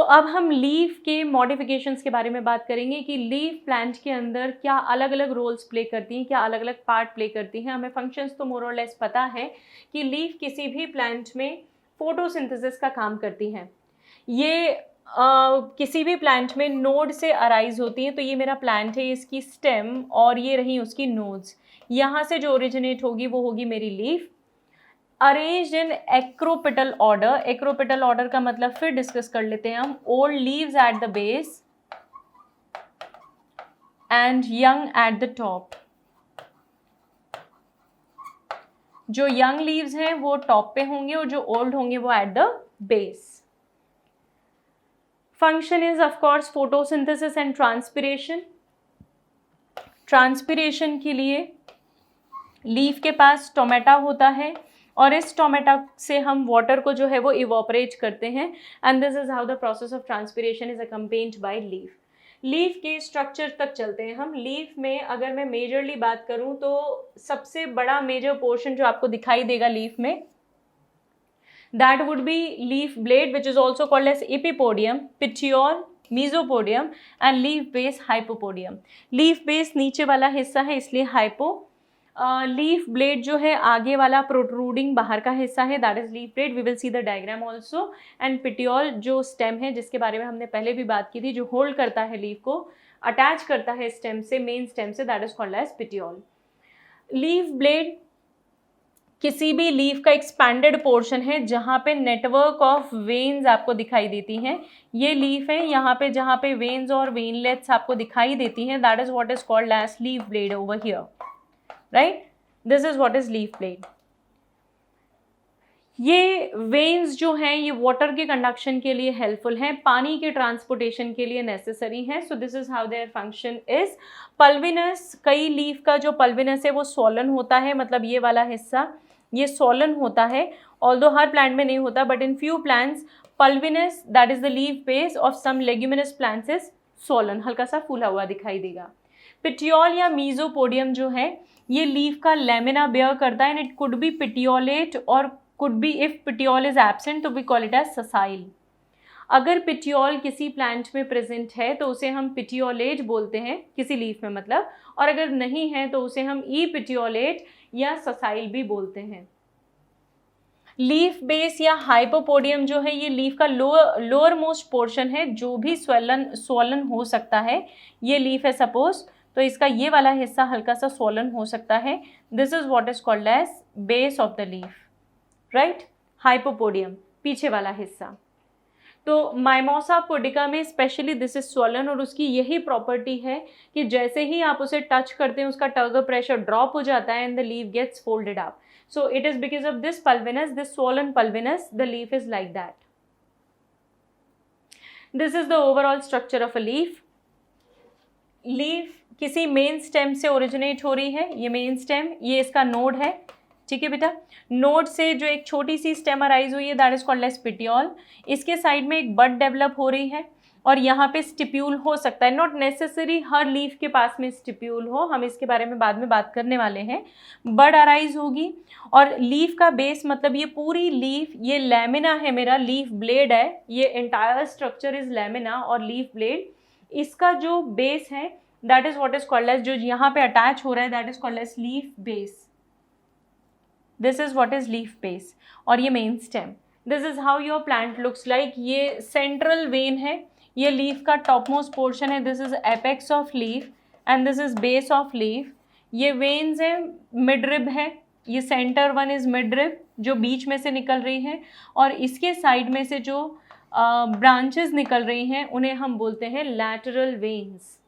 तो अब हम लीफ के मॉडिफिकेशंस के बारे में बात करेंगे कि लीफ प्लांट के अंदर क्या अलग अलग रोल्स प्ले करती हैं, क्या अलग अलग पार्ट प्ले करती हैं। हमें फंक्शंस तो मोर और लेस पता है कि लीफ किसी भी प्लांट में फोटोसिंथेसिस का काम करती हैं। ये किसी भी प्लांट में नोड से अराइज होती हैं। तो ये मेरा प्लांट है, इसकी स्टेम और ये रही उसकी नोड्स। यहाँ से जो ओरिजिनेट होगी वो होगी मेरी leaf. Arranged in acropetal order. Acropetal order का मतलब फिर डिस्कस कर लेते हैं हम। Old leaves at the base and young at the top. जो यंग लीव्स हैं वो टॉप पे होंगे और जो ओल्ड होंगे वो at the base. Function is of course photosynthesis and transpiration. Transpiration के लिए लीफ के पास स्टोमेटा होता है और इस स्टोमेटा से हम वाटर को जो है वो इवोपरेट करते हैं and this is how the process of transpiration is accompanied by leaf. Leaf के स्ट्रक्चर तक चलते हैं हम। लीफ में अगर मैं मेजरली बात करूं तो सबसे बड़ा मेजर पोर्शन जो आपको दिखाई देगा लीफ में, that would be leaf blade which is also called as epipodium, petiole, mesopodium and leaf base, hypopodium. Leaf base नीचे वाला हिस्सा है इसलिए हाइपो। लीफ ब्लेड जो है आगे वाला प्रोट्रूडिंग बाहर का हिस्सा है, that is leaf blade. We will see the diagram also. And petiole जो स्टेम है जिसके बारे में हमने पहले भी बात की थी, जो होल्ड करता है लीफ को, अटैच करता है स्टेम से, मेन स्टेम से, that is called as petiole. Leaf blade किसी भी लीफ का एक्सपैंडेड पोर्शन है जहाँ पे नेटवर्क ऑफ वेन्स आपको दिखाई देती हैं। ये लीफ है, यहाँ पे जहाँ पे वेन्स और वेनलेट्स आपको दिखाई देती हैं, that is what is called as leaf blade over here, right. This is what is leaf blade. ये वेन्स जो हैं ये वाटर के कंडक्शन के लिए हेल्पफुल हैं, पानी के ट्रांसपोर्टेशन के लिए नेसेसरी हैं। So this is how their function is. Pulvinus, कई लीफ का जो पल्विनस है वो स्वॉलन होता है, मतलब ये वाला हिस्सा ये स्वॉलन होता है। ऑल्दो हर प्लांट में नहीं होता but in few plants pulvinus that is the leaf base of some leguminous plants is swollen, हल्का सा फूला हुआ दिखाई देगा। पिटियोल या मीजोपोडियम जो है ये लीफ का लेमिना बेयर करता है and it could be petiolate और could be, if petiole is absent तो we call it as sessile. अगर पिटियोल किसी प्लांट में प्रेजेंट है तो उसे हम पिटियोलेट बोलते हैं, किसी लीफ में मतलब, और अगर नहीं है तो उसे हम ई पिटियोलेट या ससाइल भी बोलते हैं। लीफ बेस या हाइपोपोडियम जो है ये लीफ का लोअर मोस्ट पोर्शन है, जो भी स्वॉलन हो सकता है। ये लीफ है सपोज, तो इसका ये वाला हिस्सा हल्का सा स्वॉलन हो सकता है। This is what is called as base of the leaf, right. Hypopodium पीछे वाला हिस्सा। तो माइमोसा पुडिका में स्पेशली दिस इज स्वॉलन और उसकी यही प्रॉपर्टी है कि जैसे ही आप उसे टच करते हैं उसका टर्गर प्रेशर ड्रॉप हो जाता है and the leaf gets folded up. So it is because of this pulvinus, this swollen pulvinus, the leaf is like that. This is the overall structure of a leaf. Leaf किसी main stem से originate हो रही है, ये main stem, ये इसका node है, ठीक है बेटा। नोड से जो एक छोटी सी स्टेम अराइज हुई है that is called as petiole. इसके साइड में एक बड डेवलप हो रही है और यहाँ पे स्टिप्यूल हो सकता है, नॉट नेसेसरी हर लीफ के पास में स्टिप्यूल हो, हम इसके बारे में बाद में बात करने वाले हैं। बड अराइज होगी और लीफ का बेस, मतलब ये पूरी लीफ, ये लैमिना है मेरा, लीफ ब्लेड है, ये एंटायर स्ट्रक्चर इज लैमिना और लीफ ब्लेड। इसका जो बेस है that is what is called as, जो यहाँ पे अटैच हो रहा है that is called as leaf base. This is what is leaf base और ये main stem. This is how your plant looks like. ये सेंट्रल वेन है, ये लीफ का टॉप मोस्ट पोर्शन है, this is apex of leaf and this is base of leaf. ये veins है, midrib है, ये सेंटर वन इज मिडरिब जो बीच में से निकल रही है और इसके साइड में से जो ब्रांचेस निकल रही हैं उन्हें हम बोलते हैं lateral veins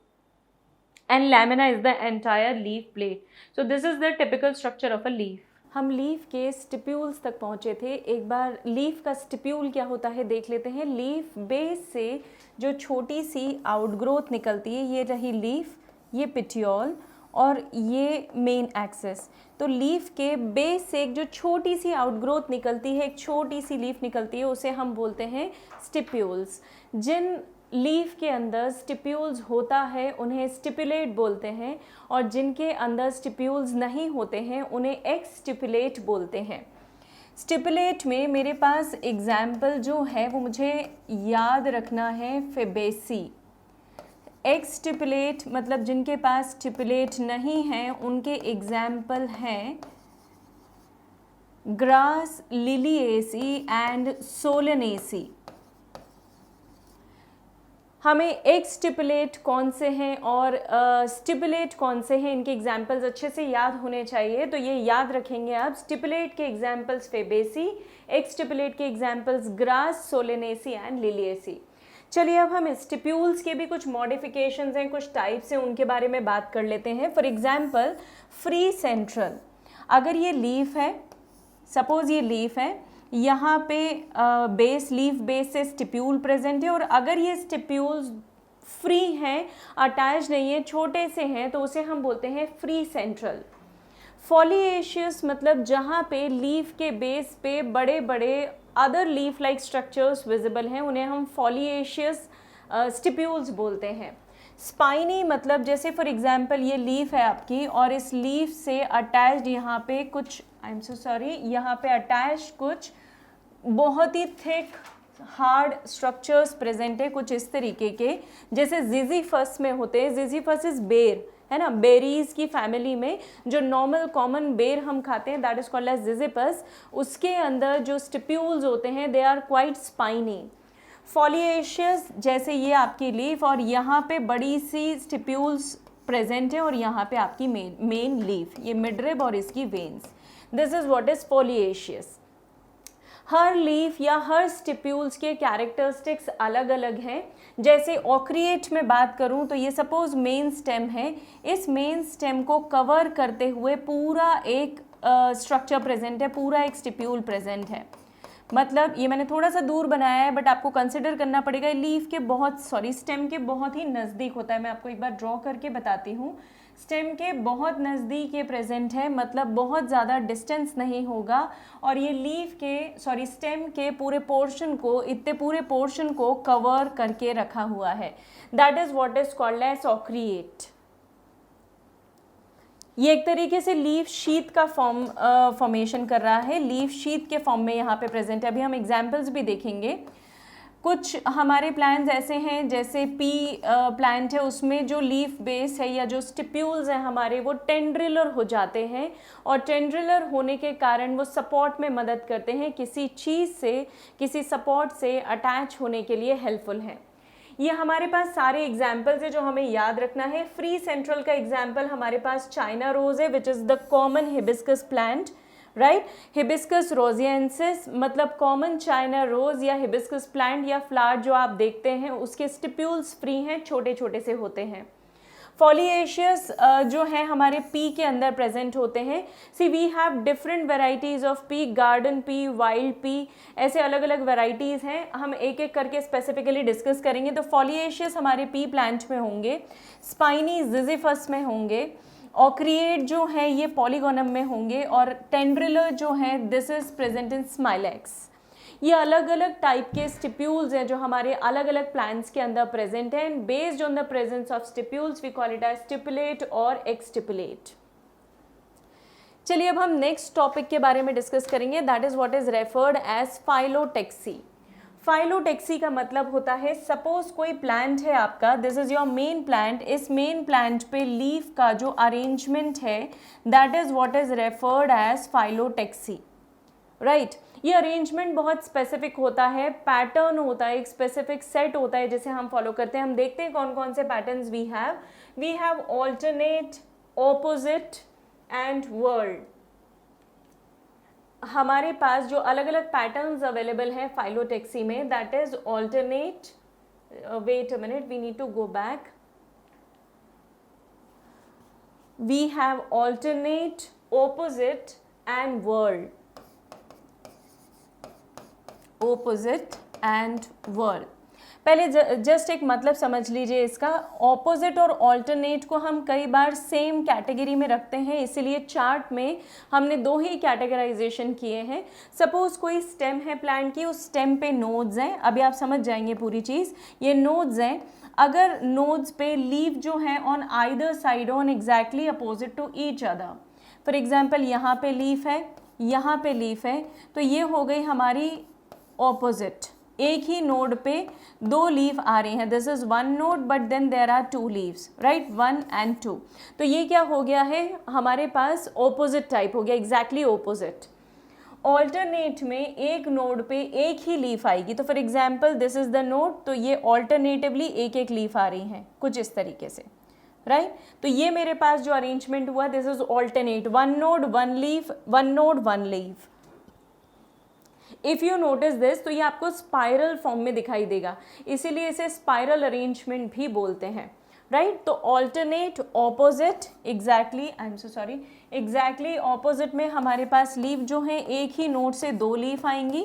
and lamina is the entire leaf blade. So this is the typical structure of a leaf. हम लीफ के स्टिप्यूल्स तक पहुँचे थे। एक बार लीफ का स्टिप्यूल क्या होता है देख लेते हैं। लीफ बेस से जो छोटी सी आउटग्रोथ निकलती है, ये रही लीफ, ये पिटियोल और ये मेन एक्सेस। तो लीफ के बेस से एक जो छोटी सी आउटग्रोथ निकलती है, एक छोटी सी लीफ निकलती है, उसे हम बोलते हैं स्टिप्यूल्स। जिन लीफ के अंदर स्टिप्यूल्स होता है उन्हें स्टिपुलेट बोलते हैं और जिनके अंदर स्टिप्यूल्स नहीं होते हैं उन्हें एक्स स्टिपुलेट बोलते हैं। स्टिपुलेट में मेरे पास एग्जाम्पल जो है वो मुझे याद रखना है फेबेसी। एक्स स्टिपुलेट मतलब जिनके पास स्टिपुलेट नहीं है उनके एग्जाम्पल हैं ग्रास लिलिएसी एंड सोलेनेसी। हमें एक्स स्टिपुलेट कौन से हैं और स्टिपुलेट कौन से हैं, इनके एग्जाम्पल्स अच्छे से याद होने चाहिए। तो ये याद रखेंगे आप, स्टिपुलेट के एग्जाम्पल्स फेबेसी, एक्स स्टिपुलेट के examples grass, Solanaceae and Liliaceae. चलिए अब हम स्टिप्यूल्स के भी कुछ मॉडिफिकेशंस हैं, कुछ टाइप्स हैं, उनके बारे में बात कर लेते हैं। फॉर एग्जाम्पल फ्री सेंट्रल, अगर ये लीफ है, सपोज ये लीफ है, यहाँ पे बेस, लीफ बेस से स्टिप्यूल प्रेजेंट है, और अगर ये स्टिप्यूल्स फ्री हैं, अटैच नहीं है, छोटे से हैं, तो उसे हम बोलते हैं फ्री सेंट्रल। फॉलिएशियस मतलब जहाँ पे लीफ के बेस पे बड़े बड़े other leaf like structures visible हैं, उन्हें हम फॉलिएशियस स्टिप्यूल्स बोलते हैं। स्पाइनी मतलब जैसे फॉर एग्जांपल ये लीफ है आपकी और इस लीफ से अटैच्ड यहाँ पे कुछ, आई एम सो सॉरी, यहाँ पे अटैच कुछ बहुत ही थिक हार्ड स्ट्रक्चर्स प्रेजेंट है, कुछ इस तरीके के जैसे जिजीफस में होते हैं। जिजीफस इज बेर, है ना, बेरीज की फैमिली में जो नॉर्मल कॉमन बेर हम खाते हैं दैट इज कॉल्ड एज जिजीफस, उसके अंदर जो स्टिप्यूल्स होते हैं they are quite spiny. Foliaceous जैसे ये आपकी लीफ और यहाँ पे बड़ी सी स्टिप्यूल्स प्रेजेंट है और यहाँ पे आपकी मेन लीफ, ये मिडरिब और इसकी veins, this is what is foliaceous. हर लीफ या हर स्टिप्यूल्स के कैरेक्टरिस्टिक्स अलग अलग हैं। जैसे ऑक्रिएट में बात करूं तो ये सपोज मेन स्टेम है, इस मेन स्टेम को कवर करते हुए पूरा एक स्ट्रक्चर प्रेजेंट है, पूरा एक स्टिप्यूल प्रेजेंट है। मतलब ये मैंने थोड़ा सा दूर बनाया है बट आपको कंसिडर करना पड़ेगा, लीफ के बहुत स्टेम के बहुत ही नज़दीक होता है। मैं आपको एक बार ड्रॉ करके बताती हूँ, स्टेम के बहुत नज़दीक ये प्रेजेंट है, मतलब बहुत ज़्यादा डिस्टेंस नहीं होगा, और ये लीफ के स्टेम के पूरे पोर्शन को, इतने पूरे पोर्शन को कवर करके रखा हुआ है, that is what is called as ochreate. ये एक तरीके से लीफ शीट का फॉर्मेशन कर रहा है, लीफ शीट के फॉर्म में यहाँ पे प्रेजेंट है। अभी हम एग्जाम्पल्स भी देखेंगे। कुछ हमारे प्लांट्स ऐसे हैं जैसे पी प्लांट है, उसमें जो लीफ बेस है या जो स्टिप्यूल्स हैं हमारे वो टेंड्रिलर हो जाते हैं, और टेंड्रिलर होने के कारण वो सपोर्ट में मदद करते हैं, किसी चीज़ से, किसी सपोर्ट से अटैच होने के लिए हेल्पफुल हैं। ये हमारे पास सारे एग्जाम्पल्स है जो हमें याद रखना है। फ्री सेंट्रल का एग्जाम्पल हमारे पास चाइना रोज है which is the common hibiscus plant, right. Hibiscus rosa sinensis मतलब कॉमन चाइना रोज या हिबिस्कस प्लांट या फ्लावर जो आप देखते हैं उसके स्टिप्यूल्स फ्री हैं, छोटे छोटे से होते हैं। फॉलिएशियस जो है हमारे पी के अंदर प्रेजेंट होते हैं। See we have different varieties of pea, garden pea, wild pea, ऐसे अलग अलग वेराइटीज़ हैं, हम एक एक करके स्पेसिफिकली डिस्कस करेंगे। तो फॉलिएशियस हमारे पी प्लांट में होंगे, स्पाइनी जिजीफस में होंगे, ऑक्रिएट जो है ये पॉलीगोनम में होंगे, और टेंड्रिलर जो है this is present in Smilax. ये अलग अलग टाइप के स्टिप्यूल्स हैं जो हमारे अलग अलग प्लांट्स के अंदर प्रेजेंट हैं, and based on the presence of stipules we call it as stipulate और एक्सटिपुलेट। चलिए अब हम नेक्स्ट टॉपिक के बारे में डिस्कस करेंगे, that is what is referred as phyllotaxy. Phyllotaxy का मतलब होता है, सपोज कोई प्लांट है आपका, this is your main plant, इस मेन प्लांट पे लीफ का जो अरेंजमेंट है that is what is referred as phyllotaxy, right. ये अरेंजमेंट बहुत स्पेसिफिक होता है, पैटर्न होता है, एक स्पेसिफिक सेट होता है जिसे हम फॉलो करते हैं। हम देखते हैं कौन कौन से patterns we have alternate, opposite and whorled. हमारे पास जो अलग अलग पैटर्न्स अवेलेबल हैं फाइलोटेक्सी में, that is alternate, wait a minute, we need to go back, we have alternate, opposite and whorled, opposite and whorled. पहले जस्ट एक मतलब समझ लीजिए इसका। ऑपोजिट और ऑल्टरनेट को हम कई बार सेम कैटेगरी में रखते हैं, इसीलिए चार्ट में हमने दो ही कैटेगराइजेशन किए हैं। सपोज कोई स्टेम है प्लांट की, उस स्टेम पे नोड्स हैं, अभी आप समझ जाएंगे पूरी चीज़। ये नोड्स हैं, अगर नोड्स पे लीफ जो है on either side on exactly opposite to each other, for example यहाँ पे लीफ है, यहाँ पे लीफ है, तो ये हो गई हमारी ऑपोजिट, एक ही नोड पे दो लीफ आ रही हैं, this is one node but then there are two leaves, right, 1 and 2। तो ये क्या हो गया है हमारे पास, ऑपोजिट टाइप हो गया, एग्जैक्टली ऑपोजिट। ऑल्टरनेट में एक नोड पे एक ही लीफ आएगी, तो for example this is the node, तो ये ऑल्टरनेटिवली एक एक लीफ आ रही हैं कुछ इस तरीके से, राइट। तो ये मेरे पास जो अरेंजमेंट हुआ, this is alternate, one node one leaf, one node one leaf. If you notice this, तो ये आपको स्पाइरल फॉर्म में दिखाई देगा, इसीलिए इसे स्पाइरल अरेंजमेंट भी बोलते हैं, राइट। तो alternate, opposite, exactly, I am so sorry, exactly opposite में हमारे पास लीफ जो है एक ही नोड से दो लीफ आएंगी,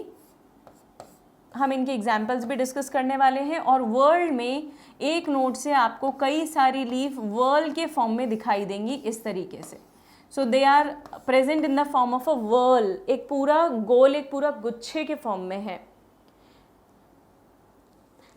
हम इनके एग्जाम्पल्स भी डिस्कस करने वाले हैं। और वर्ल्ड में एक नोड से आपको कई सारी लीफ वर्ल्ड के फॉर्म में दिखाई देंगी इस तरीके से। So they are present in the form of a whorl, एक पूरा गोल, एक पूरा गुच्छे के फॉर्म में है।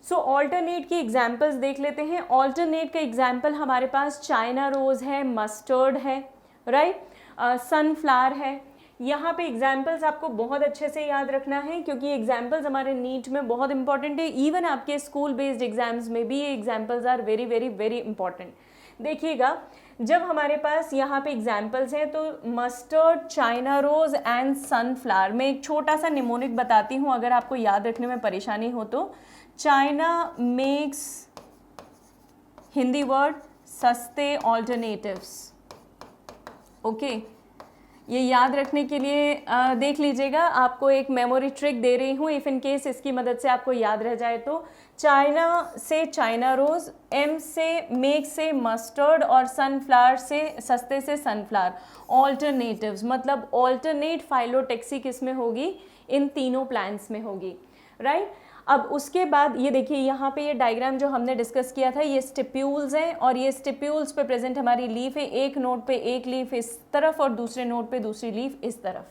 सो ऑल्टरनेट की एग्जाम्पल्स देख लेते हैं। ऑल्टरनेट का एग्जाम्पल हमारे पास चाइना रोज है, मस्टर्ड है, राइट, सनफ्लावर है। यहाँ पे एग्जाम्पल्स आपको बहुत अच्छे से याद रखना है, क्योंकि एग्जाम्पल्स हमारे नीट में बहुत इंपॉर्टेंट है। इवन आपके स्कूल बेस्ड एग्जाम्स में भी ये examples are very very very important. देखिएगा, जब हमारे पास यहाँ पे एग्जाम्पल्स हैं, तो mustard, China rose and sunflower, मैं एक छोटा सा निमोनिक बताती हूँ अगर आपको याद रखने में परेशानी हो तो। चाइना मेक्स, हिंदी वर्ड, सस्ते ऑल्टरनेटिव्स, ओके। ये याद रखने के लिए देख लीजिएगा, आपको एक मेमोरी ट्रिक दे रही हूँ, इफ़ इन केस इसकी मदद से आपको याद रह जाए तो। चाइना से चाइना रोज, एम से मेक से मस्टर्ड, और सनफ्लावर से सस्ते से सनफ्लावर। ऑल्टरनेटिव्स मतलब ऑल्टरनेट फाइलोटेक्सी किस में होगी, इन तीनों प्लांट्स में होगी, राइट। अब उसके बाद ये देखिए, यहाँ पे ये डायग्राम जो हमने डिस्कस किया था, ये स्टिप्यूल्स हैं, और ये स्टिप्यूल्स पे प्रेजेंट हमारी लीफ है। एक नोड पे एक लीफ इस तरफ और दूसरे नोड पे दूसरी लीफ इस तरफ,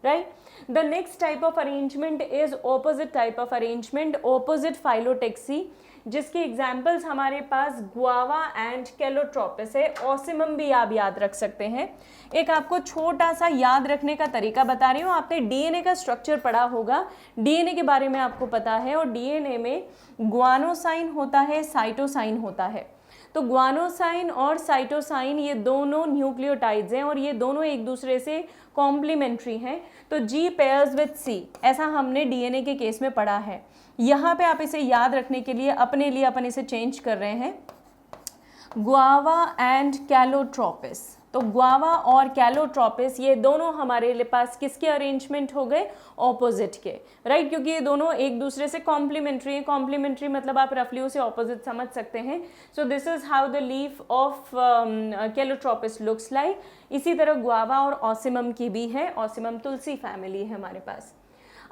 right. The next type of arrangement is opposite type of arrangement, opposite phyllotaxy, जिसके एग्जाम्पल्स हमारे पास गुआवा एंड कैलोट्रोपिस है। ऑसिमम भी आप याद रख सकते हैं। एक आपको छोटा सा याद रखने का तरीका बता रही हूँ, आपने डीएनए का स्ट्रक्चर पढ़ा होगा, डीएनए के बारे में आपको पता है, और डीएनए में ग्वानोसाइन होता है, साइटोसाइन होता है। तो ग्वानोसाइन और साइटोसाइन ये दोनों न्यूक्लियोटाइड्स हैं, और ये दोनों एक दूसरे से कॉम्प्लीमेंट्री हैं। तो जी पेयर्स विथ सी, ऐसा हमने डीएनए के केस में पढ़ा है। यहाँ पे आप इसे याद रखने के लिए अपने लिए अपन इसे चेंज कर रहे हैं, गुआवा एंड कैलोट्रोपिस। तो गुआवा और कैलोट्रोपिस ये दोनों हमारे पास किसके अरेंजमेंट हो गए, ऑपोजिट के, राइट, क्योंकि ये दोनों एक दूसरे से कॉम्प्लीमेंट्री है। कॉम्प्लीमेंट्री मतलब आप रफली उसे ऑपोजिट समझ सकते हैं। So this is how the leaf of Calotropis looks like. इसी तरह गुआवा और ऑसिमम की भी है, ऑसिमम तुलसी फैमिली है हमारे पास।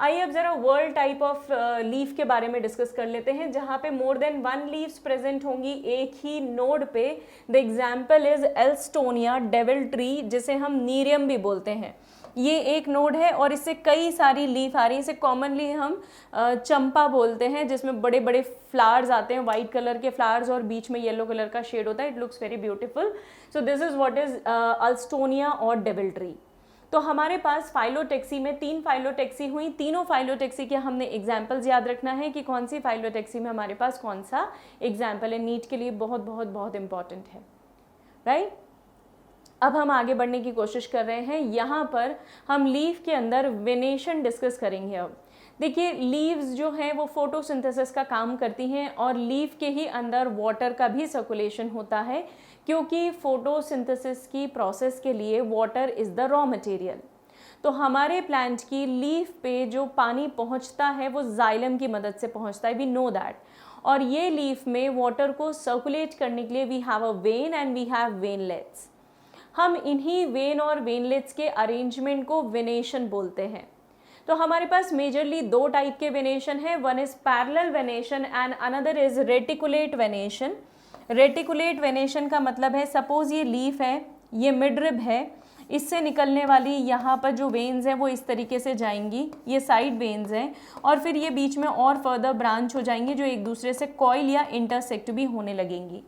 आइए अब जरा वर्ल्ड टाइप ऑफ लीफ के बारे में डिस्कस कर लेते हैं, जहाँ पे more than one leaves present होंगी एक ही नोड पे। The example is Alstonia, devil tree, जिसे हम नीरियम भी बोलते हैं। ये एक नोड है और इससे कई सारी लीफ आ रही है। इसे कॉमनली हम चंपा बोलते हैं, जिसमें बड़े बड़े फ्लावर्स आते हैं, वाइट कलर के फ्लावर्स, और बीच में येलो कलर का शेड होता है। It looks very beautiful. So this is what is Alstonia और डेविल ट्री। तो हमारे पास फाइलोटेक्सी में 3 फाइलोटेक्सी हुई। तीनों फाइलोटेक्सी के हमने एग्जाम्पल्स याद रखना है कि कौन सी फाइलोटेक्सी में हमारे पास कौन सा एग्जाम्पल है। नीट के लिए बहुत बहुत बहुत इंपॉर्टेंट है, राइट। अब हम आगे बढ़ने की कोशिश कर रहे हैं। यहाँ पर हम लीफ के अंदर वेनेशन डिस्कस करेंगे। अब देखिए, लीव्स जो हैं वो फोटोसिंथेसिस का काम करती हैं, और लीफ के ही अंदर वाटर का भी सर्कुलेशन होता है, क्योंकि फोटोसिंथेसिस की प्रोसेस के लिए water is the raw material. तो हमारे प्लांट की लीफ पे जो पानी पहुंचता है वो जाइलम की मदद से पहुंचता है, वी नो दैट। और ये लीफ में वाटर को सर्कुलेट करने के लिए we have a vein and we have veinlets. हम इन्हीं वेन और वेनलेट्स के अरेंजमेंट को वेनेशन बोलते हैं। तो हमारे पास मेजरली 2 टाइप के वेनेशन है, one is parallel venation and another is reticulate venation. Reticulate venation का मतलब है, सपोज ये लीफ है, ये मिडरिब है, इससे निकलने वाली यहाँ पर जो वेन्स हैं वो इस तरीके से जाएंगी, ये साइड वेन्स हैं, और फिर ये बीच में और फर्दर ब्रांच हो जाएंगी जो एक दूसरे से कॉइल या इंटरसेक्ट भी होने लगेंगी।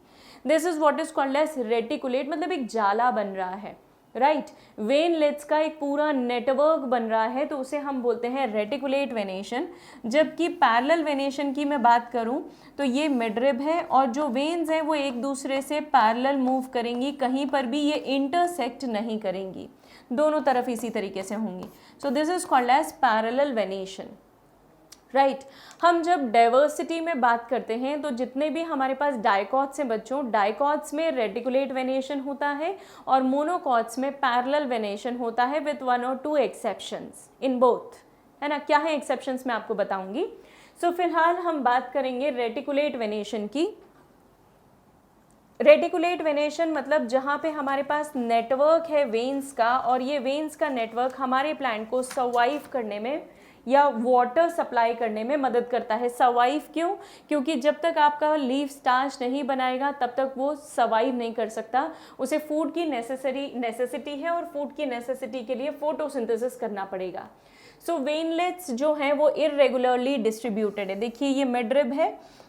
This is what is called as reticulate, मतलब एक जाला बन रहा है, राइट। वेनलेट्स का एक पूरा नेटवर्क बन रहा है तो उसे हम बोलते हैं रेटिकुलेट वेनेशन। जबकि पैरेलल वेनेशन की मैं बात करूं तो ये मिडरिब है और जो वेन्स हैं वो एक दूसरे से पैरेलल मूव करेंगी, कहीं पर भी ये इंटरसेक्ट नहीं करेंगी, दोनों तरफ इसी तरीके से होंगी। So this is called as parallel venation, right. हम जब डाइवर्सिटी में बात करते हैं तो जितने भी हमारे पास डाइकॉट्स हैं बच्चों, डाइकॉट्स में रेटिकुलेट वेनेशन होता है और मोनोकॉट्स में पैरेलल वेनेशन होता है विथ 1 और 2 एक्सेप्शंस इन बोथ, है ना। क्या है एक्सेप्शंस मैं आपको बताऊंगी। सो फिलहाल हम बात करेंगे रेटिकुलेट वेनेशन की। रेटिकुलेट वेनेशन मतलब जहाँ पे हमारे पास नेटवर्क है वेन्स का और ये वेन्स का नेटवर्क हमारे प्लांट को सर्वाइव करने में या वाटर सप्लाई करने में मदद करता है। सर्वाइव क्यों? क्योंकि जब तक आपका लीफ स्टार्च नहीं बनाएगा तब तक वो सर्वाइव नहीं कर सकता, उसे फूड की नेसेसिटी है और फूड की नेसेसिटी के लिए फोटोसिंथेसिस करना पड़ेगा। सो वेनलेट्स जो हैं वो इरेगुलरली डिस्ट्रीब्यूटेड है। देखिए ये मिडरिब है,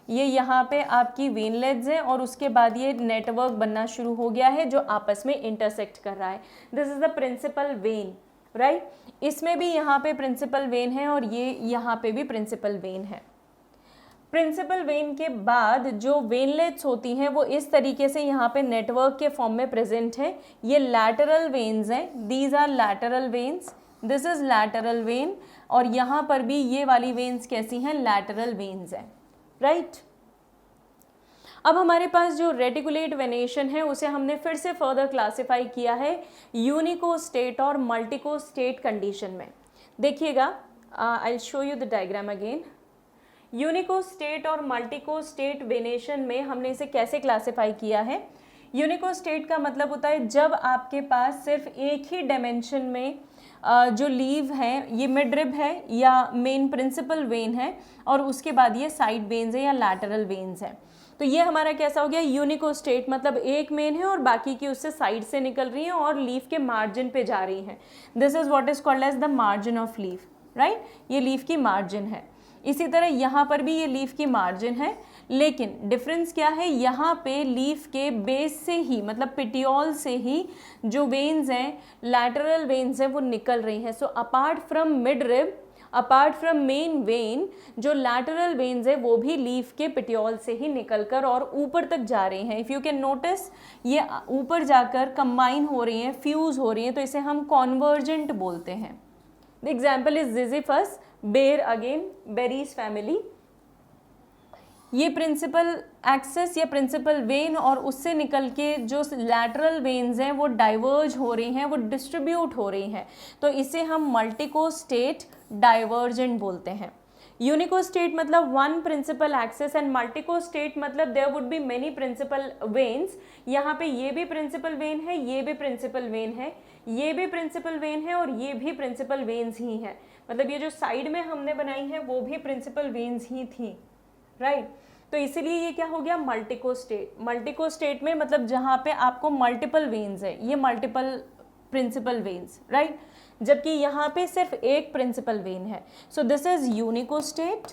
ये यहाँ पे आपकी वेनलेट्स हैं और उसके बाद ये नेटवर्क बनना शुरू हो गया है जो आपस में इंटरसेक्ट कर रहा है। This is the principal vein, right. इसमें भी यहाँ पे प्रिंसिपल वेन है और ये यहाँ पे भी प्रिंसिपल वेन है। प्रिंसिपल वेन के बाद जो वेनलेट्स होती हैं वो इस तरीके से यहाँ पे नेटवर्क के फॉर्म में प्रेजेंट है। ये लैटरल वेन्स हैं, these are lateral veins, this is lateral vein और यहाँ पर भी ये वाली वेन्स कैसी हैं? लैटरल वेन्स हैं, राइट। अब हमारे पास जो रेटिकुलेट वेनेशन है उसे हमने फिर से फर्दर क्लासिफाई किया है यूनिकोस्टेट और मल्टीकोस्टेट कंडीशन में। देखिएगा, I will show you the diagram again. Unicostate और मल्टीकोस्टेट वेनेशन में हमने इसे कैसे क्लासिफाई किया है। यूनिकोस्टेट का मतलब होता है जब आपके पास सिर्फ एक ही डायमेंशन में जो लीव है, ये मिडरिब है या मेन प्रिंसिपल वेन है और उसके बाद ये साइड वेन्स है या लैटरल वेन्स है। तो ये हमारा कैसा हो गया? यूनिकोस्टेट, मतलब एक मेन है और बाकी की उससे साइड से निकल रही हैं और लीफ के मार्जिन पे जा रही हैं। This is what is called as the margin of leaf, right. ये लीफ की मार्जिन है। इसी तरह यहाँ पर भी ये लीफ की मार्जिन है, लेकिन डिफरेंस क्या है? यहाँ पे लीफ के बेस से ही, मतलब पिटियोल से ही जो वेन्स हैं, लैटरल वेन्स हैं, वो निकल रही हैं। So apart from midrib, apart from main vein, जो लैटरल वेन्स है वो भी लीफ के पिटियोल से ही निकलकर और ऊपर तक जा रही हैं। इफ़ यू कैन नोटिस, ये ऊपर जाकर कंबाइन हो रही हैं, फ्यूज हो रही हैं, तो इसे हम कॉन्वर्जेंट बोलते हैं। द एग्जाम्पल इज जिजिफस, बेर अगेन, बेरीज फैमिली। ये प्रिंसिपल एक्सेस या प्रिंसिपल वेन और उससे निकल के जो लैटरल वेन्स हैं वो डाइवर्ज हो रही हैं, वो डिस्ट्रीब्यूट हो रही हैं, तो इसे हम मल्टीकोस्टेट डाइवर्जेंट बोलते हैं। यूनिकोस्टेट मतलब one principal axis and multicostate मतलब there would be many principal veins. यहाँ पे ये भी प्रिंसिपल वेन है, ये भी प्रिंसिपल वेन है, ये भी प्रिंसिपल वेन है और ये भी प्रिंसिपल वेन्स ही हैं। मतलब ये जो साइड में हमने बनाई है वो भी प्रिंसिपल वेन्स ही थी, राइट। तो इसीलिए ये क्या हो गया? मल्टीकोस्टेट। मल्टीकोस्टेट में मतलब जहाँ पे आपको मल्टीपल वेन्स है, ये मल्टीपल प्रिंसिपल वेन्स, राइट। जबकि यहाँ पे सिर्फ एक प्रिंसिपल वेन है। So this is unicostate.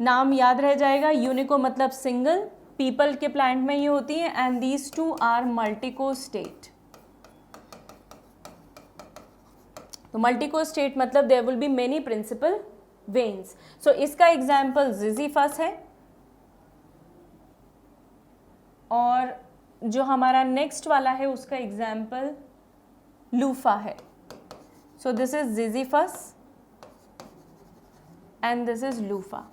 नाम याद रह जाएगा, यूनिको मतलब सिंगल, पीपल के प्लांट में ये होती है, and these two are multicostate. तो मल्टीकोस्टेट मतलब there will be many principal veins. So इसका एग्जाम्पल जिजिफस है और जो हमारा नेक्स्ट वाला है उसका एग्जाम्पल लूफा है। So this is Ziziphus and this is loofah.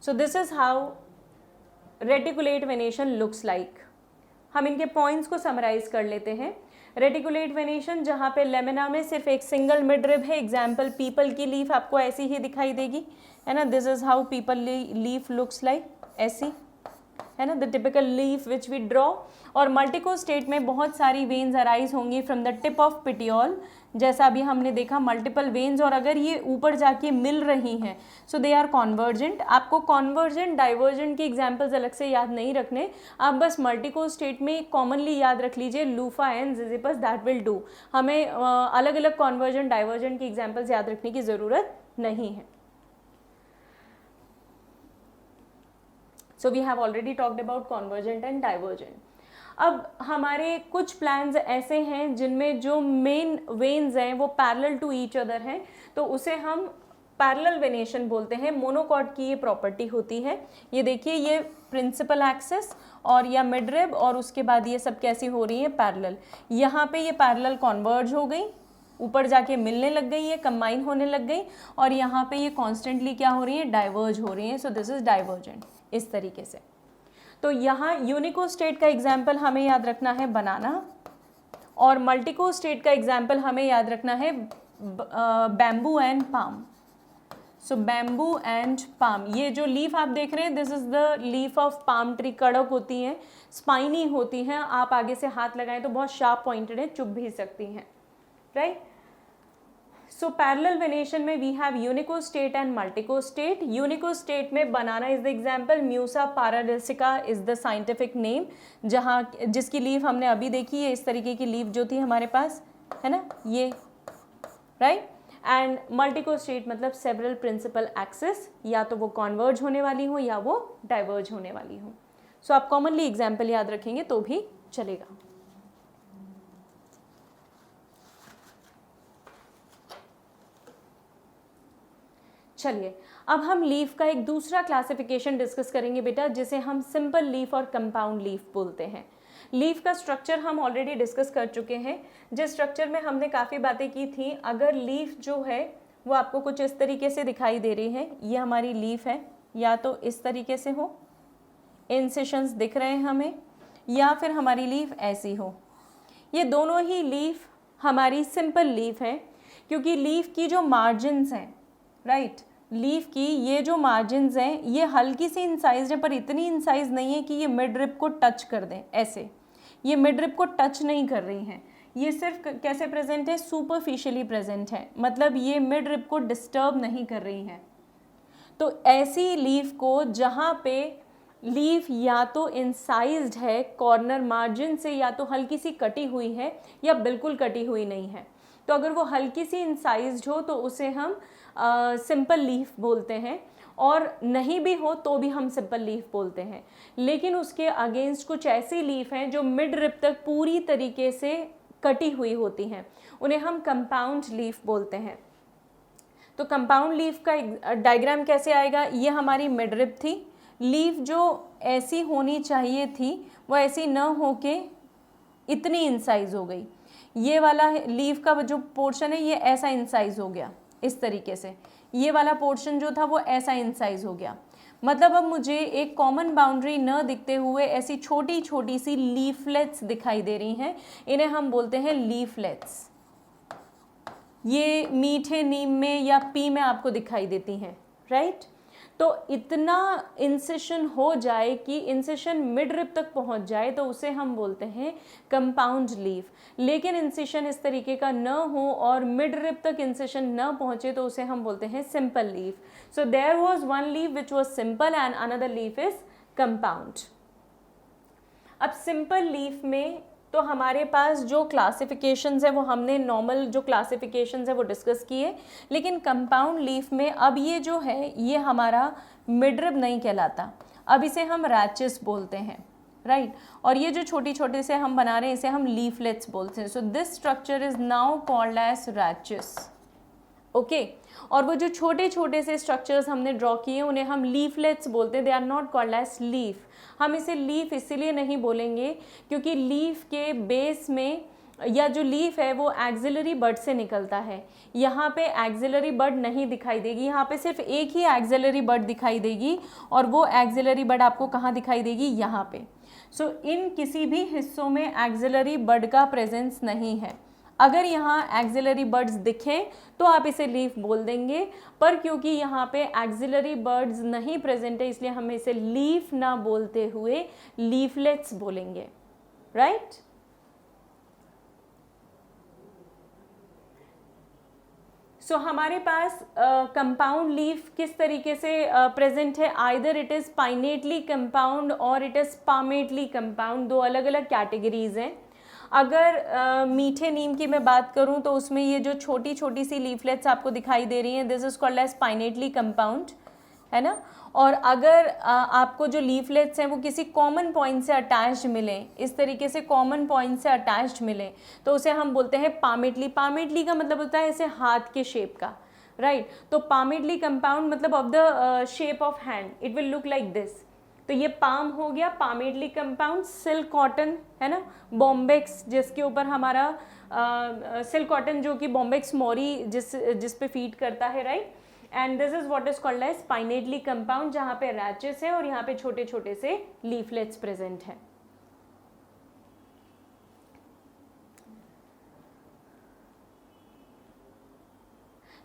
So this is how reticulate venation looks like. हम इनके पॉइंट्स को समराइज कर लेते हैं। रेटिकुलेट वेनेशन जहाँ पे लेमिना में सिर्फ एक सिंगल मिडरिब है, एग्जाम्पल पीपल की लीफ आपको ऐसी ही दिखाई देगी, है ना। दिस इज हाउ पीपल लीफ लुक्स लाइक, ऐसी, है ना, the typical leaf which we draw. और मल्टीकोस्टेट में बहुत सारी वेन्स अराइज होंगी from the tip of petiole, जैसा अभी हमने देखा मल्टीपल वेन्स, और अगर ये ऊपर जाके मिल रही हैं सो दे आर कॉन्वर्जेंट। आपको कॉन्वर्जेंट डाइवर्जेंट की एग्जाम्पल्स अलग से याद नहीं रखने, आप बस मल्टीकोस्टेट में कॉमनली याद रख लीजिए loofah and Ziziphus, that will do. हमें अलग अलग कॉन्वर्जेंट डाइवर्जेंट की एग्जाम्पल्स याद रखने की ज़रूरत नहीं है। So we have already talked about convergent and divergent. अब हमारे कुछ प्लांट्स ऐसे हैं जिनमें जो मेन वेन्स हैं वो पैरेलल टू ईच अदर हैं, तो उसे हम पैरेलल वेनेशन बोलते हैं। मोनोकॉट की ये प्रॉपर्टी होती है। ये देखिए, ये प्रिंसिपल एक्सिस और या मिड रिब, और उसके बाद ये सब कैसी हो रही है, पैरेलल। यहाँ पे ये पैरेलल कॉन्वर्ज हो गई, ऊपर जाके मिलने लग गई है, कंबाइन होने लग गई, और यहाँ पे ये कॉन्स्टेंटली क्या हो रही है, डाइवर्ज हो रही है। सो दिस इज डाइवर्जेंट, इस तरीके से। तो यहाँ यूनिकोस्टेट का एग्जाम्पल हमें याद रखना है बनाना, और मल्टीकोस्टेट का एग्जाम्पल हमें याद रखना है bamboo and palm. So bamboo and palm, ये जो लीफ आप देख रहे हैं, this is the leaf of palm tree. कड़क होती हैं, स्पाइनी होती हैं, आप आगे से हाथ लगाएं तो बहुत शार्प पॉइंटेड है, चुभ भी सकती हैं, राइट। सो पैरेलल वेनेशन में we have unicostate and multicostate. Unicostate में banana is the example, Musa paradisiaca is the scientific name, जहाँ जिसकी लीफ हमने अभी देखी है, इस तरीके की लीफ जो थी हमारे पास, है ना, ये, राइट। एंड मल्टीकोस्टेट मतलब सेवरल प्रिंसिपल एक्सिस, या तो वो कॉन्वर्ज होने वाली हो या वो डाइवर्ज होने वाली हो। सो आप कॉमनली एग्जाम्पल याद रखेंगे तो भी चलेगा। चलिए, अब हम लीफ का एक दूसरा क्लासिफिकेशन डिस्कस करेंगे बेटा, जिसे हम सिंपल लीफ और कंपाउंड लीफ बोलते हैं। लीफ का स्ट्रक्चर हम ऑलरेडी डिस्कस कर चुके हैं, जिस स्ट्रक्चर में हमने काफ़ी बातें की थी। अगर लीफ जो है वो आपको कुछ इस तरीके से दिखाई दे रही है, ये हमारी लीफ है, या तो इस तरीके से हो, इंसिशंस दिख रहे हैं हमें, या फिर हमारी लीफ ऐसी हो। ये दोनों ही लीफ हमारी सिंपल लीफ है, क्योंकि लीफ की जो मार्जिन्स हैं, राइट, लीफ की ये जो मार्जिन्स हैं ये हल्की सी इंसाइज है, पर इतनी इंसाइज नहीं है कि ये मिड रिब को टच कर दें। ऐसे ये मिड रिब को टच नहीं कर रही हैं, ये सिर्फ कैसे प्रेजेंट है, सुपरफिशियली प्रेजेंट है, मतलब ये मिड रिब को डिस्टर्ब नहीं कर रही हैं। तो ऐसी लीफ को जहाँ पे लीफ या तो इंसाइज्ड है कॉर्नर मार्जिन से, या तो हल्की सी कटी हुई है, या बिल्कुल कटी हुई नहीं है, तो अगर वो हल्की सी इंसाइज्ड हो तो उसे हम सिंपल लीफ बोलते हैं, और नहीं भी हो तो भी हम सिंपल लीफ बोलते हैं। लेकिन उसके अगेंस्ट कुछ ऐसी लीफ हैं जो मिड रिब तक पूरी तरीके से कटी हुई होती हैं, उन्हें हम कंपाउंड लीफ बोलते हैं। तो कंपाउंड लीफ का डायग्राम कैसे आएगा, ये हमारी मिड रिब थी, लीफ जो ऐसी होनी चाहिए थी वो ऐसी न होके इतनी इंसाइज हो गई। ये वाला लीफ का जो पोर्शन है ये ऐसा इंसाइज हो गया, इस तरीके से। ये वाला पोर्शन जो था वो ऐसा इंसाइज हो गया। मतलब अब मुझे एक कॉमन बाउंड्री न दिखते हुए ऐसी छोटी छोटी सी लीफलेट्स दिखाई दे रही हैं, इन्हें हम बोलते हैं लीफलेट्स। ये मीठे नीम में या पी में आपको दिखाई देती हैं, राइट। तो इतना इंसिशन हो जाए कि इंसिशन मिड रिब तक पहुंच जाए तो उसे हम बोलते हैं कंपाउंड लीफ। लेकिन इंसिशन इस तरीके का न हो और मिड रिब तक इंसिशन न पहुंचे तो उसे हम बोलते हैं simple leaf. So there was one leaf which was simple and another leaf is compound. अब सिंपल लीफ में तो हमारे पास जो क्लासिफिकेशंस है वो हमने नॉर्मल जो क्लासिफिकेशंस है वो डिस्कस किए, लेकिन कंपाउंड लीफ में अब ये जो है ये हमारा मिड रिब नहीं कहलाता, अब इसे हम रैचेस बोलते हैं, राइट। और ये जो छोटी छोटे से हम बना रहे हैं इसे हम लीफलेट्स बोलते हैं। So this structure is now called as rachis, okay. और वो जो छोटे छोटे से स्ट्रक्चर्स हमने ड्रॉ किए उन्हें हम लीफलेट्स बोलते हैं, they are not called as leaf. हम इसे लीफ इसीलिए नहीं बोलेंगे क्योंकि लीफ के बेस में या जो लीफ है वो एक्सिलरी बड से निकलता है। यहाँ पे एक्सिलरी बड नहीं दिखाई देगी, यहाँ पे सिर्फ एक ही एक्सिलरी बड दिखाई देगी, और वो एक्सिलरी बड आपको कहाँ दिखाई देगी, यहाँ पे। सो इन किसी भी हिस्सों में एक्सिलरी बड का प्रेजेंस नहीं है। अगर यहाँ एक्सिलरी बर्ड्स दिखें तो आप इसे लीफ बोल देंगे, पर क्योंकि यहाँ पे एक्सिलरी बर्ड्स नहीं प्रेजेंट है इसलिए हम इसे लीफ ना बोलते हुए लीफलेट्स बोलेंगे, राइट। सो हमारे पास कंपाउंड लीफ किस तरीके से प्रेजेंट है, आइदर इट इज़ पाइनेटली कंपाउंड और इट इज़ पामेटली कंपाउंड, दो अलग अलग कैटेगरीज हैं। अगर मीठे नीम की मैं बात करूं तो उसमें ये जो छोटी छोटी सी लीफलेट्स आपको दिखाई दे रही हैं, this is called as pinnately compound, है ना। और अगर आपको जो लीफलेट्स हैं वो किसी कॉमन पॉइंट से अटैच्ड मिले, इस तरीके से कॉमन पॉइंट से अटैच्ड मिले, तो उसे हम बोलते हैं पामेटली। पामेटली का मतलब होता है ऐसे हाथ के शेप का, राइट। तो पामेटली कंपाउंड मतलब of the shape of hand, it will look like this. तो ये पाम हो गया पामेटली कंपाउंड। सिल्क कॉटन है ना, बॉम्बेक्स जिसके ऊपर हमारा सिल्क कॉटन जो कि बॉम्बेक्स मोरी जिस पे फीड करता है, right. And this is what is called as pinnately compound, जहाँ पे रैचेस है और यहाँ पे छोटे छोटे से लीफलेट्स प्रेजेंट हैं।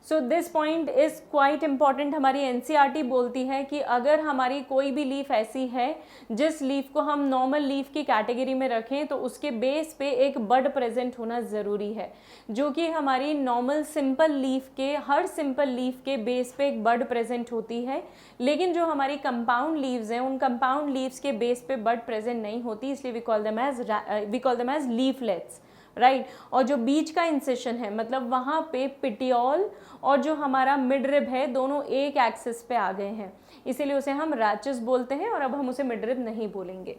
So this point is quite important. हमारी एनसीईआरटी बोलती है कि अगर हमारी कोई भी लीफ ऐसी है जिस लीफ को हम नॉर्मल लीफ की कैटेगरी में रखें, तो उसके बेस पे एक बड प्रेजेंट होना ज़रूरी है, जो कि हमारी नॉर्मल सिंपल लीफ के, हर सिंपल लीफ के बेस पे एक बड प्रेजेंट होती है। लेकिन जो हमारी कंपाउंड लीव्स हैं, उन कंपाउंड लीव्स के बेस पे बड प्रेजेंट नहीं होती, इसलिए we call them as leaflets, right. और जो बीच का इंसेशन है, मतलब वहाँ पे पिटियोल और जो हमारा मिडरिब है दोनों एक एक्सिस पे आ गए हैं, इसीलिए उसे हम रैचेस बोलते हैं, और अब हम उसे मिडरिब नहीं बोलेंगे।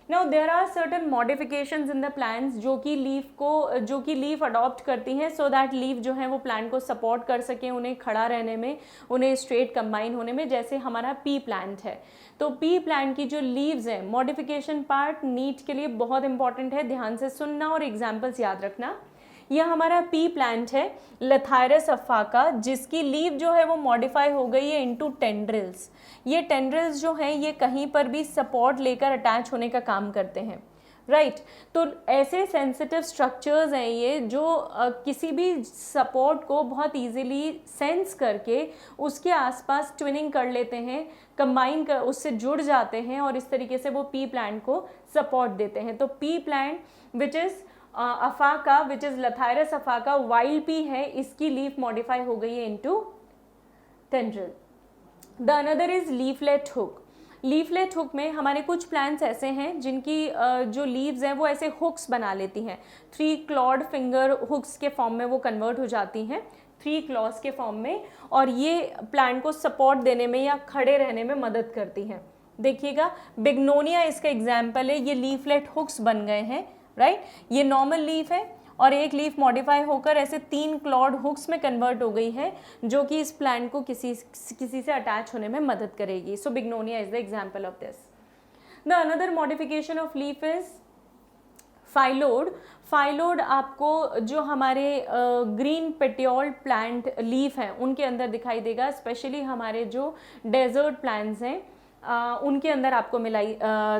Now there are certain modifications in the plants जो कि लीफ अडॉप्ट करती हैं, सो दैट लीफ जो है वो प्लांट को सपोर्ट कर सकें, उन्हें खड़ा रहने में, उन्हें स्ट्रेट कंबाइन होने में, जैसे हमारा पी प्लांट है। तो पी प्लांट की जो लीव्स हैं, मॉडिफिकेशन पार्ट नीट के लिए बहुत इंपॉर्टेंट है, ध्यान से सुनना और एग्जाम्पल्स याद रखना। यह हमारा पी प्लांट है लथायरस अफाका, जिसकी लीव जो है वो मॉडिफाई हो गई है इनटू टेंड्रिल्स। ये टेंड्रिल्स जो हैं ये कहीं पर भी सपोर्ट लेकर अटैच होने का काम करते हैं, राइट। तो ऐसे सेंसिटिव स्ट्रक्चर्स हैं ये जो किसी भी सपोर्ट को बहुत इजीली सेंस करके उसके आसपास ट्विनिंग कर लेते हैं, कंबाइन कर उससे जुड़ जाते हैं, और इस तरीके से वो पी प्लांट को सपोर्ट देते हैं। तो pea plant which is aphaca, which is Lathyrus aphaca, wild pea है, इसकी लीफ मॉडिफाई हो गई है into tendril. The another is leaflet hook. Leaflet hook में हमारे कुछ प्लांट्स ऐसे हैं जिनकी जो लीव्स हैं वो ऐसे हुक्स बना लेती हैं, 3 क्लॉड फिंगर हुक्स के फॉर्म में वो कन्वर्ट हो जाती हैं, 3 क्लॉज के फॉर्म में, और ये प्लांट को सपोर्ट देने में या खड़े रहने में मदद करती हैं। देखिएगा बिग्नोनिया इसका एग्जाम्पल है, ये लीफलेट हुक्स बन गए हैं, राइट। ये नॉर्मल लीफ है और एक लीफ मॉडिफाई होकर ऐसे 3 क्लॉड हुक्स में कन्वर्ट हो गई है, जो कि इस प्लांट को किसी से अटैच होने में मदद करेगी। So Bignonia is the example of this. The another modification of leaf is phyllode. Phyllode आपको जो हमारे ग्रीन पेटियोल प्लांट लीफ हैं उनके अंदर दिखाई देगा, स्पेशली हमारे जो डेजर्ट प्लांट्स हैं उनके अंदर आपको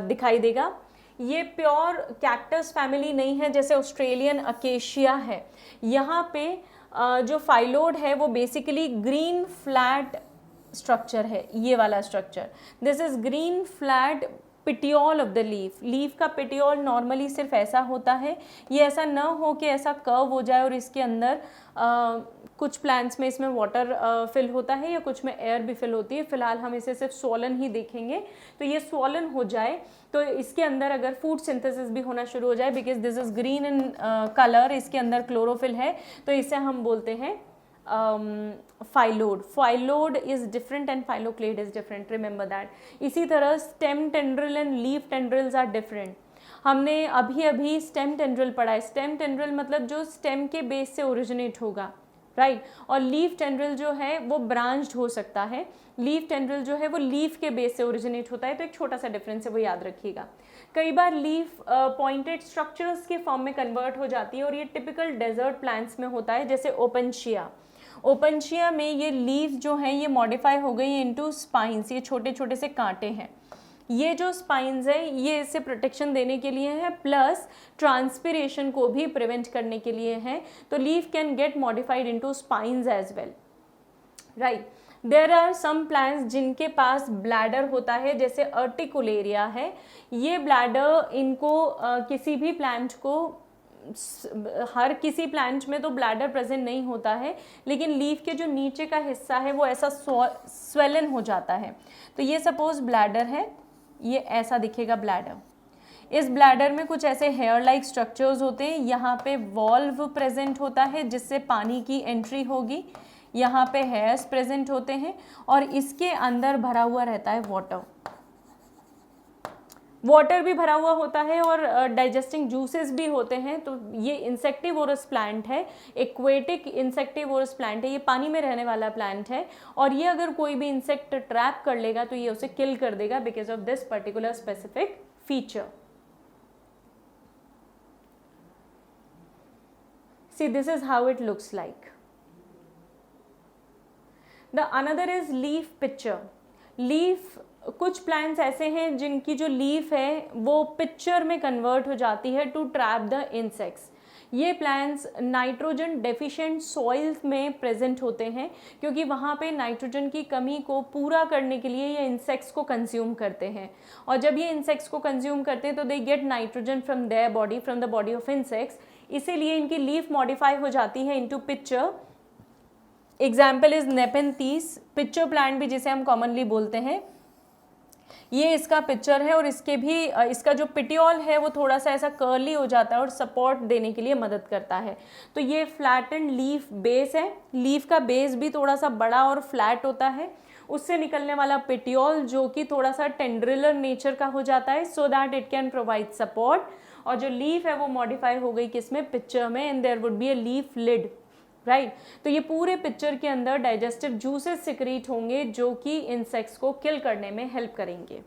दिखाई देगा। ये प्योर कैक्टस फैमिली नहीं है जैसे ऑस्ट्रेलियन अकेशिया है। यहाँ पे जो फाइलोड है वो बेसिकली ग्रीन फ्लैट स्ट्रक्चर है, ये वाला structure. This is green flat petiole of the leaf. Leaf का पिटियोल नॉर्मली सिर्फ ऐसा होता है, ये ऐसा ना हो कि ऐसा कर्व हो जाए और इसके अंदर कुछ प्लांट्स में इसमें वाटर फिल होता है या कुछ में एयर भी फिल होती है। फिलहाल हम इसे सिर्फ स्वॉलन ही देखेंगे। तो ये स्वॉलन हो जाए तो इसके अंदर अगर फूड सिंथेसिस भी होना शुरू हो जाए, because this is green in colour, इसके अंदर क्लोरोफिल है, तो इसे हम बोलते हैं phyllode. Phyllode is different and phylloclade is different, remember that. इसी तरह stem tendril and leaf tendrils are different. हमने अभी स्टेम टेंड्रिल पढ़ा है। स्टेम टेंड्रिल मतलब जो स्टेम के बेस से ओरिजिनेट होगा, राइट। और लीफ टेंड्रिल जो है वो ब्रांच्ड हो सकता है। लीफ टेंड्रिल जो है वो लीफ के बेस से ओरिजिनेट होता है, तो एक छोटा सा डिफरेंस है, वो याद रखिएगा। कई बार लीफ पॉइंटेड स्ट्रक्चर्स के फॉर्म में कन्वर्ट हो जाती है, और ये टिपिकल डेजर्ट प्लांट्स में होता है, जैसे ओपनशिया। ओपनशिया में ये लीफ जो है ये मॉडिफाई हो गई है इनटू स्पाइंस, ये छोटे छोटे से कांटे हैं। ये जो स्पाइंस है ये इससे प्रोटेक्शन देने के लिए है, प्लस ट्रांसपिरेशन को भी प्रिवेंट करने के लिए है। तो leaf can get modified into spines as well, right. There are some plants जिनके पास ब्लैडर होता है, जैसे अर्टिकुलेरिया है। ये ब्लैडर इनको किसी भी प्लांट को, हर किसी प्लांट में तो ब्लैडर प्रेजेंट नहीं होता है, लेकिन लीफ के जो नीचे का हिस्सा है वो ऐसा स्वेलन हो जाता है। तो ये सपोज ब्लैडर है, ये ऐसा दिखेगा ब्लैडर। इस ब्लैडर में कुछ ऐसे हेयर लाइक स्ट्रक्चर्स होते हैं, यहाँ पे वॉल्व प्रेजेंट होता है जिससे पानी की एंट्री होगी। यहाँ पे हेयर्स प्रेजेंट होते हैं और इसके अंदर भरा हुआ रहता है वाटर भी भरा हुआ होता है और डाइजेस्टिंग जूसेस भी होते हैं। तो ये इंसेक्टिवोरस प्लांट है, एक्वेटिक इंसेक्टिवोरस प्लांट है, ये पानी में रहने वाला प्लांट है और ये अगर कोई भी इंसेक्ट ट्रैप कर लेगा तो ये उसे किल कर देगा because of this particular specific feature. See, this is how it looks like. The another is leaf pitcher. Leaf, कुछ प्लांट्स ऐसे हैं जिनकी जो लीफ है वो पिक्चर में कन्वर्ट हो जाती है टू ट्रैप द इंसेक्ट्स। ये प्लांट्स नाइट्रोजन डेफिशिएंट सॉइल्स में प्रेजेंट होते हैं क्योंकि वहाँ पे नाइट्रोजन की कमी को पूरा करने के लिए ये इंसेक्ट्स को कंज्यूम करते हैं और जब ये इंसेक्ट्स को कंज्यूम करते हैं तो they get nitrogen from their body, from the body of insects, इसीलिए इनकी लीफ मॉडिफाई हो जाती है into pitcher. Example is Nepenthes, pitcher plant भी जिसे हम कॉमनली बोलते हैं, ये इसका पिक्चर है और इसके भी इसका जो पिटियोल है वो थोड़ा सा ऐसा कर्ली हो जाता है और सपोर्ट देने के लिए मदद करता है। तो ये फ्लैटेंड लीफ बेस है, लीफ का बेस भी थोड़ा सा बड़ा और फ्लैट होता है, उससे निकलने वाला पिटियोल जो कि थोड़ा सा टेंड्रिलर नेचर का हो जाता है so that it can provide support, और जो लीफ है वो मॉडिफाई हो गई किसमें, पिक्चर में, and there would be a leaf lid, right. तो ये पूरे पिक्चर के अंदर डाइजेस्टिव जूसेस सिक्रीट होंगे जो कि इंसेक्ट्स को किल करने में हेल्प करेंगे।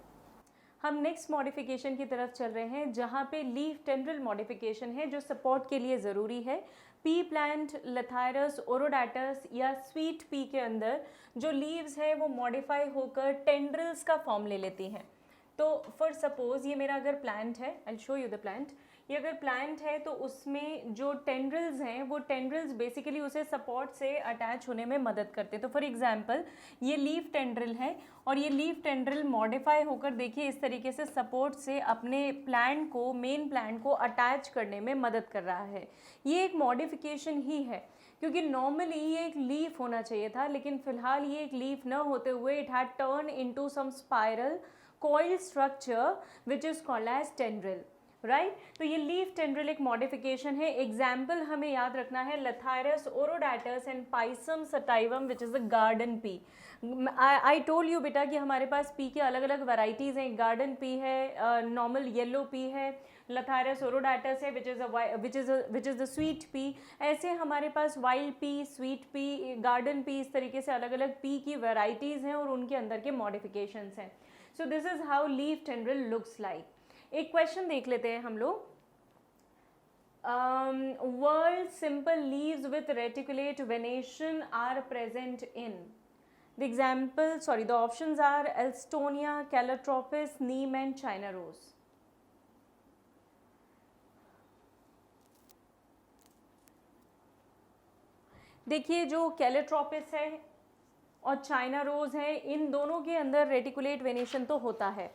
हम नेक्स्ट मॉडिफिकेशन की तरफ चल रहे हैं जहाँ पे लीफ टेंड्रिल मॉडिफिकेशन है जो सपोर्ट के लिए ज़रूरी है। पी प्लांट, लथायरस ओरोडाटस या स्वीट पी के अंदर जो लीव्स है वो मॉडिफाई होकर टेंड्रिल्स का फॉर्म ले लेती हैं। तो फॉर सपोज ये मेरा अगर प्लांट है, I show you the plant, ये अगर प्लांट है तो उसमें जो टेंड्रिल्स हैं वो टेंड्रिल्स बेसिकली उसे सपोर्ट से अटैच होने में मदद करते हैं। तो फॉर एग्जांपल ये लीफ टेंड्रिल है और ये लीफ टेंड्रिल मॉडिफाई होकर देखिए इस तरीके से सपोर्ट से अपने प्लांट को, मेन प्लांट को अटैच करने में मदद कर रहा है। ये एक मॉडिफिकेशन ही है क्योंकि नॉर्मली ये एक लीफ होना चाहिए था, लेकिन फिलहाल ये एक लीफ न होते हुए it had turn into some spiral coil structure which is called as tendril, right. तो ये लीफ टेंड्रिल एक मॉडिफिकेशन है। एग्जाम्पल हमें याद रखना है Lathyrus odoratus and Pisum sativum which is a garden pea. I told you बेटा कि हमारे पास पी के अलग अलग वैराइटीज़ हैं, गार्डन पी है, नॉर्मल येलो पी है, लथायरस ओरोडाटस है which is the sweet pea. ऐसे हमारे पास wild pea, sweet pea, garden pea, इस तरीके से अलग अलग पी की वैराइटीज़ हैं और उनके अंदर के मॉडिफिकेशंस हैं। So this is how leaf tendril looks like. एक क्वेश्चन देख लेते हैं हम लोग। Whorled simple leaves with reticulate venation are present in the example, sorry the options are Alstonia, Calotropis, neem and China rose. देखिए जो कैलोट्रोपिस है और चाइना रोज है इन दोनों के अंदर रेटिकुलेट वेनेशन तो होता है।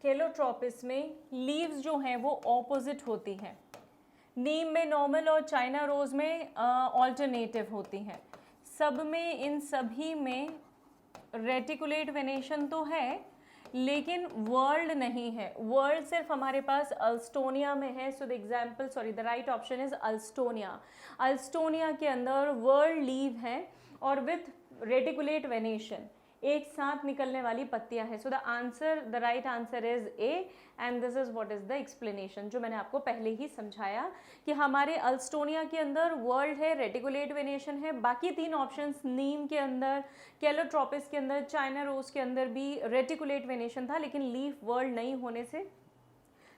कैलोट्रोपिस में लीव्स जो हैं वो ऑपोजिट होती हैं, नीम में नॉर्मल और चाइना रोज में ऑल्टरनेटिव होती हैं। सब में, इन सभी में रेटिकुलेट वेनेशन तो है लेकिन वर्ल्ड नहीं है। वर्ल्ड सिर्फ हमारे पास अल्स्टोनिया में है। So the example, sorry the right option is Alstonia. Alstonia के अंदर वर्ल्ड लीव है और विथ रेटिकुलेट वेनेशन, एक साथ निकलने वाली पत्तियां हैं। So the answer, the right answer is A and this is what is the explanation, जो मैंने आपको पहले ही समझाया कि हमारे अल्स्टोनिया के अंदर वर्ल्ड है, रेटिकुलेट वेनेशन है, बाकी तीन ऑप्शंस नीम के अंदर, कैलोट्रोपिस के अंदर, चाइना रोज के अंदर भी रेटिकुलेट वेनेशन था, लेकिन लीफ वर्ल्ड नहीं होने से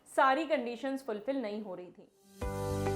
सारी कंडीशंस फुलफिल नहीं हो रही थी।